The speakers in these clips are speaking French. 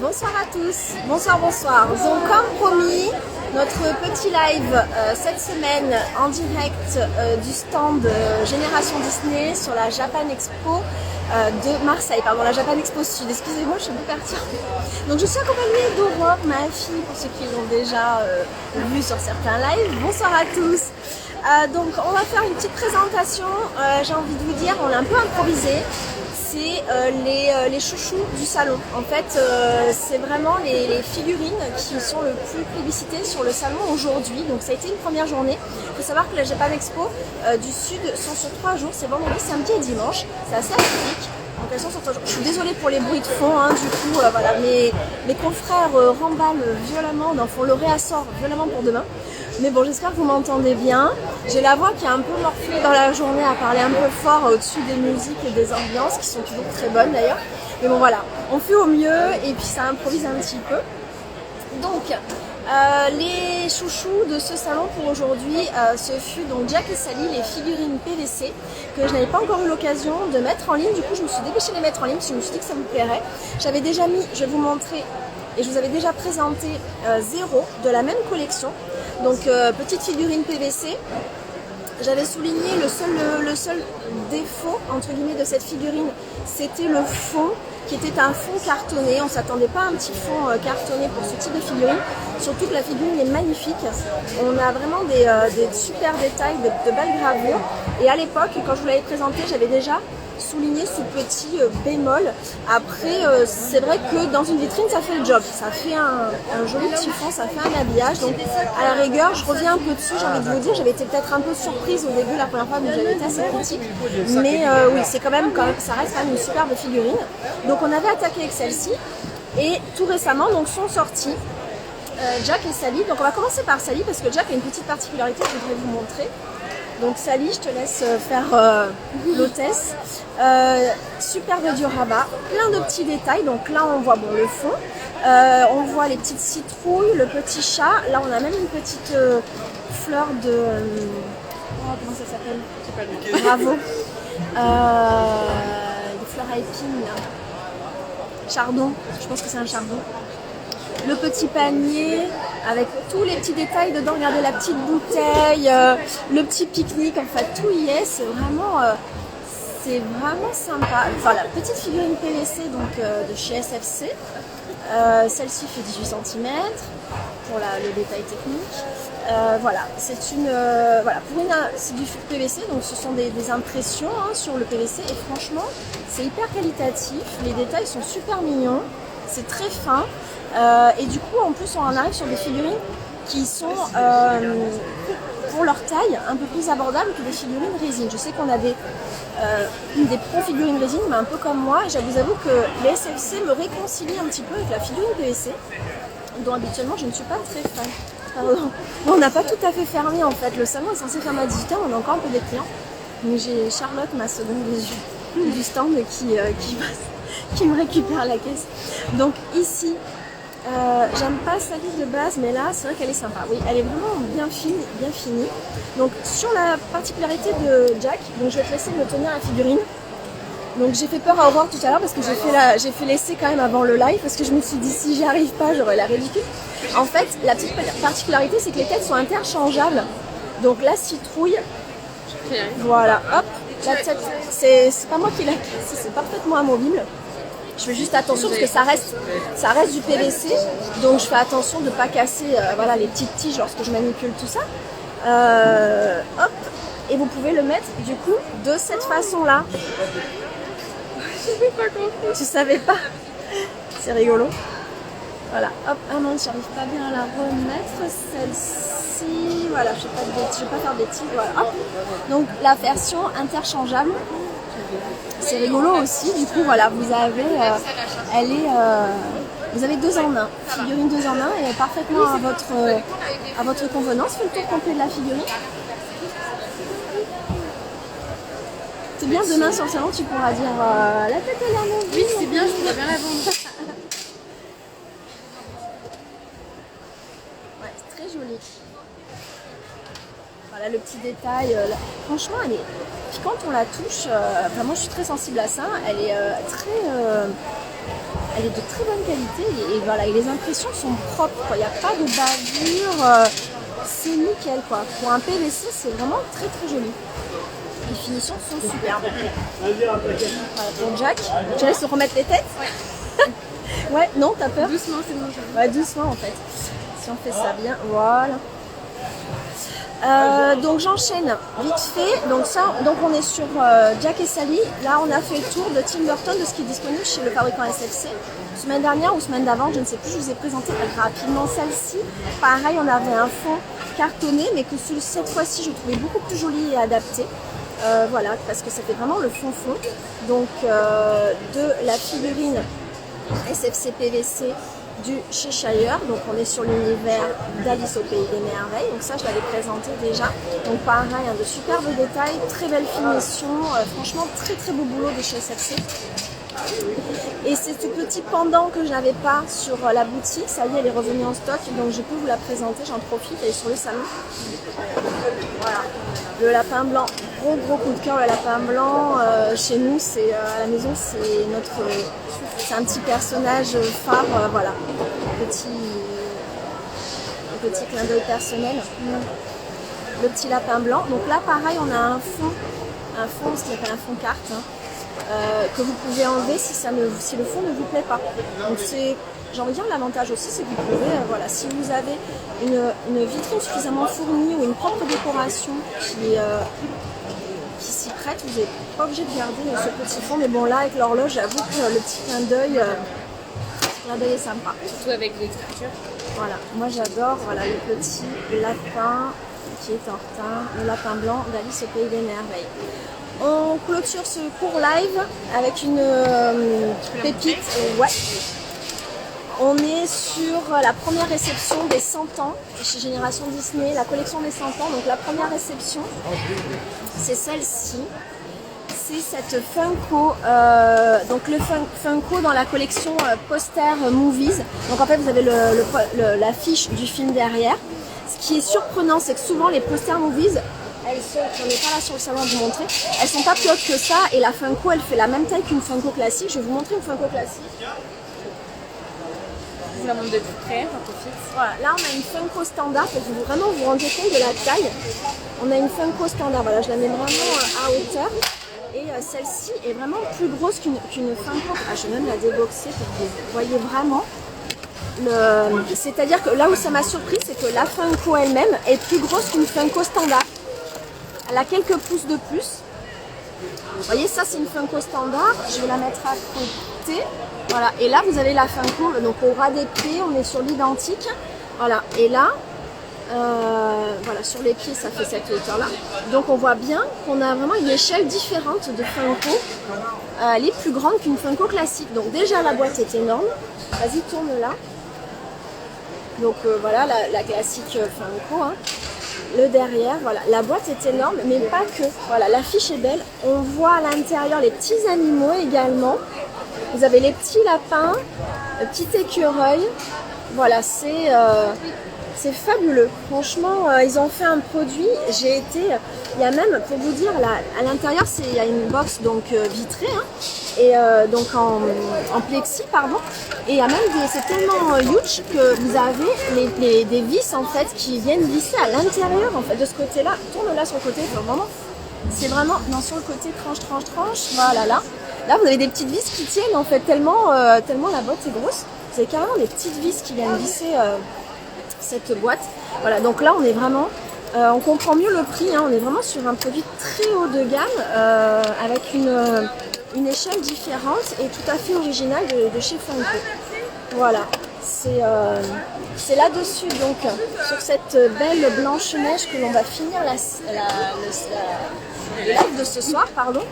Bonsoir à tous, bonsoir. Donc comme promis, notre petit live cette semaine en direct du stand Génération Disney sur la Japan Expo de Marseille, pardon, la Japan Expo Sud, excusez-moi, je suis un peu perturbée. Donc je suis accompagnée d'Aurore, ma fille, pour ceux qui l'ont déjà vu sur certains lives. Bonsoir à tous. Donc on va faire une petite présentation, j'ai envie de vous dire, on l'a un peu improvisé. C'est les chouchous du salon. En fait, c'est vraiment les figurines qui sont le plus plébiscitées sur le salon aujourd'hui. Donc ça a été une première journée. Il faut savoir que la Japan Expo du Sud sont sur 3 jours. C'est vendredi, samedi et dimanche. C'est assez atypique. Donc elles sont sur 3 jours. Je suis désolée pour les bruits de fond. Du coup, voilà, mes confrères remballent violemment, font le réassort violemment pour demain. Mais bon, j'espère que vous m'entendez bien. J'ai la voix qui est un peu morflée dans la journée à parler un peu fort au-dessus des musiques et des ambiances qui sont toujours très bonnes d'ailleurs. Mais bon voilà, on fait au mieux et puis ça improvise un petit peu. Donc, les chouchous de ce salon pour aujourd'hui, ce fut donc Jack et Sally, les figurines PVC que je n'avais pas encore eu l'occasion de mettre en ligne. Du coup, je me suis dépêchée de les mettre en ligne parce que je me suis dit que ça vous plairait. J'avais déjà mis, je vais vous montrer, et je vous avais déjà présenté Zéro de la même collection. Donc petite figurine PVC. J'avais souligné le seul défaut entre guillemets de cette figurine, c'était le fond qui était un fond cartonné. On ne s'attendait pas à un petit fond cartonné pour ce type de figurine. Surtout que la figurine est magnifique. On a vraiment des super détails, de belles gravures. Et à l'époque, quand je vous l'avais présenté, j'avais déjà souligner ce petit bémol. Après, c'est vrai que dans une vitrine, ça fait le job. Ça fait un joli petit fond, ça fait un habillage. Donc, à la rigueur, je reviens un peu dessus. J'ai envie de vous dire, j'avais été peut-être un peu surprise au début, la première fois, mais j'avais été assez critique. Mais oui, c'est quand même, ça reste quand même une superbe figurine. Donc, on avait attaqué avec celle-ci. Et tout récemment, donc, sont sortis Jack et Sally. Donc, on va commencer par Sally parce que Jack a une petite particularité que je voudrais vous montrer. Donc Sally, je te laisse faire l'hôtesse. Superbe diorama, plein de petits détails. Donc là, on voit le fond. On voit les petites citrouilles, le petit chat. Là, on a même une petite fleur de... comment ça s'appelle? Bravo. Des fleurs à épines, là. Chardon, je pense que c'est un chardon. Le petit panier avec tous les petits détails dedans, regardez la petite bouteille, le petit pique-nique, en fait tout y est, c'est vraiment sympa. Enfin la petite figurine PVC donc, de chez SFC, celle-ci fait 18 cm pour le détail technique. Voilà, c'est c'est du PVC, donc ce sont des impressions sur le PVC et franchement c'est hyper qualitatif, les détails sont super mignons, c'est très fin. Et du coup, en plus, on en arrive sur des figurines qui sont, pour leur taille, un peu plus abordables que des figurines résine. Je sais qu'on a des pro figurines résine, mais un peu comme moi. Et je vous avoue que les SFC me réconcilient un petit peu avec la figurine PVC, dont habituellement je ne suis pas très fan. Pardon. On n'a pas tout à fait fermé en fait. Le salon est censé fermer à 18h, on a encore un peu des clients. Mais j'ai Charlotte, ma seconde du stand, qui me récupère la caisse. Donc ici, j'aime pas sa liste de base, mais là c'est vrai qu'elle est sympa. Oui, elle est vraiment bien finie. Donc sur la particularité de Jack, donc je vais te laisser me tenir la figurine. Donc j'ai fait peur à Aurore tout à l'heure parce que j'ai fait l'essai quand même avant le live parce que je me suis dit si j'y arrive pas j'aurais l'air ridicule. En fait, la petite particularité c'est que les têtes sont interchangeables. Donc la citrouille, voilà, hop, la tête, c'est pas moi qui la casse, c'est parfaitement amovible. Je fais juste attention parce que ça reste du PVC, donc je fais attention de ne pas casser les petites tiges lorsque je manipule tout ça. Hop, et vous pouvez le mettre du coup de cette façon-là. Tu savais pas? C'est rigolo. Voilà, hop, ah non, j'arrive pas bien à la remettre, celle-ci, voilà, je vais pas faire de bêtises, voilà, hop. Donc la version interchangeable. C'est rigolo aussi, du coup voilà, vous avez, vous avez 2 en 1, figurine 2 en 1 et parfaitement à votre convenance. Fais le tour complet de la figurine. C'est bien, demain sur le salon tu pourras dire la tête elle est en oui c'est bien, je voudrais bien la vendre. Ouais, c'est très joli. Voilà le petit détail. Franchement, elle est... Puis quand on la touche, moi je suis très sensible à ça. Elle est elle est de très bonne qualité et voilà, et les impressions sont propres. Il n'y a pas de bavure. C'est nickel quoi. Pour un PVC, c'est vraiment très très joli. Les finitions sont superbes. Voilà, pour Jack, je laisse remettre les têtes. Ouais, non, t'as peur? Doucement, c'est bon. Ouais, doucement en fait. Si on fait ça bien, voilà. Donc j'enchaîne vite fait. Donc on est sur Jack et Sally. Là, on a fait le tour de Tim Burton, de ce qui est disponible chez le fabricant SFC. Semaine dernière ou semaine d'avant, je ne sais plus, je vous ai présenté rapidement celle-ci. Pareil, on avait un fond cartonné, mais que cette fois-ci, je trouvais beaucoup plus joli et adapté. Voilà, parce que c'était vraiment le fond. Donc de la figurine SFC PVC du Cheshire, donc on est sur l'univers d'Alice au Pays des Merveilles, donc ça je l'avais présenté déjà, donc pareil, de superbes détails, très belle finition, franchement très très beau boulot de chez SFC. Et c'est ce petit pendant que je n'avais pas sur la boutique, ça y est, elle est revenue en stock, donc je peux vous la présenter, j'en profite, elle est sur le salon. Voilà, le lapin blanc, gros coup de cœur, le lapin blanc, chez nous, c'est à la maison, c'est un petit personnage phare, voilà, petit clin d'œil personnel, le petit lapin blanc. Donc là, pareil, on a un fond, ce qu'on appelle un fond carte, que vous pouvez enlever si le fond ne vous plaît pas. Donc c'est, j'ai envie de dire, l'avantage aussi, c'est que vous pouvez, voilà, si vous avez une vitrine suffisamment fournie ou une propre décoration qui s'y prête, vous n'êtes pas obligé de garder ce petit fond. Mais bon, là, avec l'horloge, j'avoue que le petit clin d'œil est sympa. Surtout avec l'écriture. Voilà, moi j'adore, voilà, le petit lapin qui est en retard, le lapin blanc d'Alice au Pays des Merveilles. On clôture ce court live avec une pépite. Ouais. On est sur la première réception des 100 ans chez Génération Disney, la collection des 100 ans. Donc la première réception, c'est celle-ci. C'est cette Funko, donc le Funko dans la collection Poster Movies. Donc en fait vous avez l'affiche du film derrière. Ce qui est surprenant, c'est que souvent les Poster Movies, j'en ai pas là sur le salon à vous montrer, elles sont pas plus hautes que ça et la Funko elle fait la même taille qu'une Funko classique. Je vais vous montrer une Funko classique. Je vous la montre de plus près, un peu fixe. Voilà, là on a une Funko standard pour que vous vraiment vous rendiez compte de la taille. On a une Funko standard, voilà, je la mets vraiment à hauteur. Et celle-ci est vraiment plus grosse qu'une Funko. Ah, je vais même la déboxer pour que vous voyez vraiment. C'est-à-dire que là où ça m'a surpris, c'est que la Funko elle-même est plus grosse qu'une Funko standard. Elle a quelques pouces de plus. Vous voyez, ça c'est une Funko standard. Je vais la mettre à côté. Voilà. Et là, vous avez la Funko. Donc au ras des pieds, on est sur l'identique. Voilà. Et là, voilà, sur les pieds, ça fait cette hauteur-là. Donc on voit bien qu'on a vraiment une échelle différente de Funko. Elle est plus grande qu'une Funko classique. Donc déjà, la boîte est énorme. Vas-y, tourne là. Donc voilà, la classique Funko. Hein. Le derrière, voilà, la boîte est énorme, mais pas que. Voilà, l'affiche est belle. On voit à l'intérieur les petits animaux également. Vous avez les petits lapins, le petit écureuil. Voilà, c'est fabuleux. Franchement, ils ont fait un produit. Il y a même, pour vous dire, là, à l'intérieur, il y a une box donc vitrée, hein, et donc en plexi, pardon. Et il y a même c'est tellement huge que vous avez des vis en fait qui viennent visser à l'intérieur en fait de ce côté-là. Tourne là sur le côté, vraiment. C'est vraiment non sur le côté tranche. Voilà là. Là, vous avez des petites vis qui tiennent en fait tellement la boîte est grosse. Vous avez carrément des petites vis qui viennent visser cette boîte. Voilà, donc là on est vraiment, on comprend mieux le prix, hein, on est vraiment sur un produit très haut de gamme avec une échelle différente et tout à fait originale de chez Funko. Voilà, c'est là-dessus donc sur cette belle Blanche-Neige que l'on va finir le live de ce soir, pardon.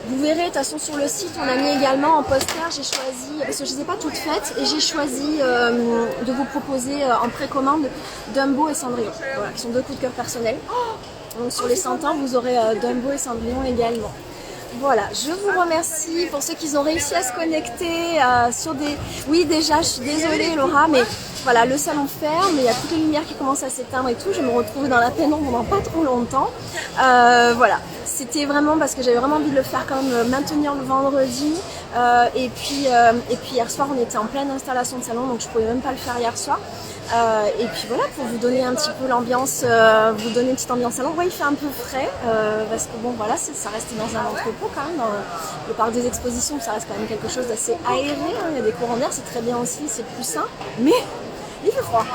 Vous verrez, de toute façon sur le site, on a mis également en poster, j'ai choisi, parce que je ne les ai pas toutes faites, et j'ai choisi de vous proposer en précommande Dumbo et Cendrillon, voilà, qui sont deux coups de cœur personnels. Donc sur les 100 ans, vous aurez Dumbo et Cendrillon également. Voilà, je vous remercie pour ceux qui ont réussi à se connecter sur des... Oui, déjà, je suis désolée Laura, mais voilà, le salon ferme, il y a toutes les lumières qui commencent à s'éteindre et tout. Je me retrouve dans la pénombre pendant pas trop longtemps. Voilà, c'était vraiment parce que j'avais vraiment envie de le faire quand même, maintenir le vendredi. Et puis hier soir, on était en pleine installation de salon, donc je pouvais même pas le faire hier soir. Et puis voilà, pour vous donner un petit peu l'ambiance, vous donner une petite ambiance salon. Ouais, il fait un peu frais parce que bon, voilà, ça reste dans un entrepôt quand même. Dans le parc des expositions, ça reste quand même quelque chose d'assez aéré. Hein. Il y a des courants d'air, c'est très bien aussi, c'est plus sain. Mais il fait froid.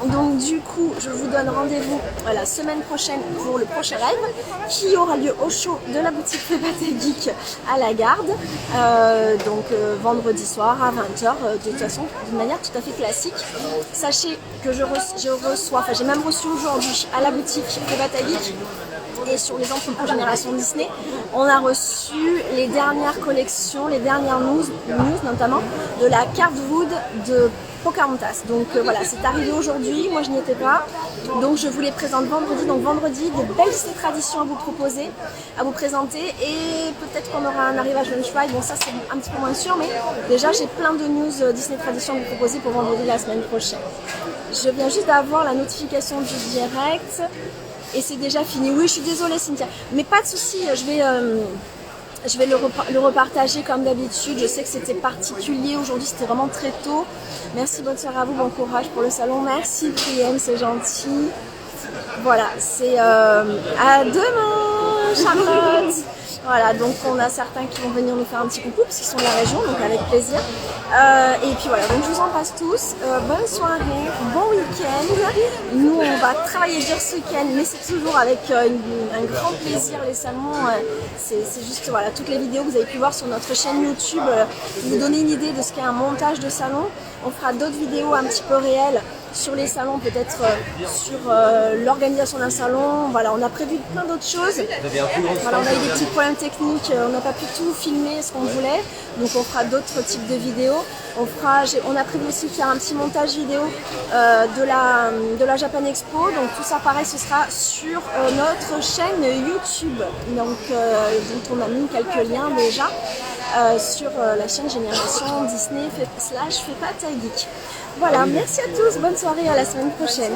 Donc du coup, je vous donne rendez-vous la semaine prochaine pour le prochain live qui aura lieu au show de la boutique Pépata Geek à la Garde. Vendredi soir à 20h, de toute façon, d'une manière tout à fait classique. Sachez que j'ai même reçu aujourd'hui à la boutique Pépata Geek et sur les entrepôts Génération Disney, on a reçu les dernières collections, les dernières news notamment de la Cardwood de Pocahontas. Donc voilà, c'est arrivé aujourd'hui, moi je n'y étais pas, donc je vous les présente vendredi. Donc vendredi, de belles Disney traditions à vous proposer, à vous présenter, et peut-être qu'on aura un arrivage lunch ride, bon ça c'est un petit peu moins sûr, mais déjà j'ai plein de news Disney traditions à vous proposer pour vendredi la semaine prochaine. Je viens juste d'avoir la notification du direct. Et c'est déjà fini. Oui, je suis désolée Cynthia, mais pas de souci. Je vais le repartager comme d'habitude. Je sais que c'était particulier aujourd'hui, c'était vraiment très tôt. Merci, bonne soirée à vous, bon courage pour le salon. Merci Priam, c'est gentil. Voilà, c'est à demain Charlotte. Voilà, donc on a certains qui vont venir nous faire un petit coucou parce qu'ils sont de la région, donc avec plaisir. Et puis voilà, donc je vous embrasse tous. Bonne soirée, bon week-end. Nous, on va travailler dur ce week-end, mais c'est toujours avec un grand plaisir les salons. C'est juste, voilà, toutes les vidéos que vous avez pu voir sur notre chaîne YouTube, vous donner une idée de ce qu'est un montage de salon. On fera d'autres vidéos un petit peu réelles sur les salons, peut-être sur l'organisation d'un salon. Voilà, on a prévu plein d'autres choses. Voilà, on a eu des petits problèmes techniques, on n'a pas pu tout filmer ce qu'on voulait, donc on fera d'autres types de vidéos. On a prévu aussi de faire un petit montage vidéo de la Japan Expo, donc tout ça pareil, ce sera sur notre chaîne YouTube, donc dont on a mis quelques liens déjà sur la chaîne Génération Disney / Pépata Geek. Voilà, merci à tous, bonne soirée, à la semaine prochaine.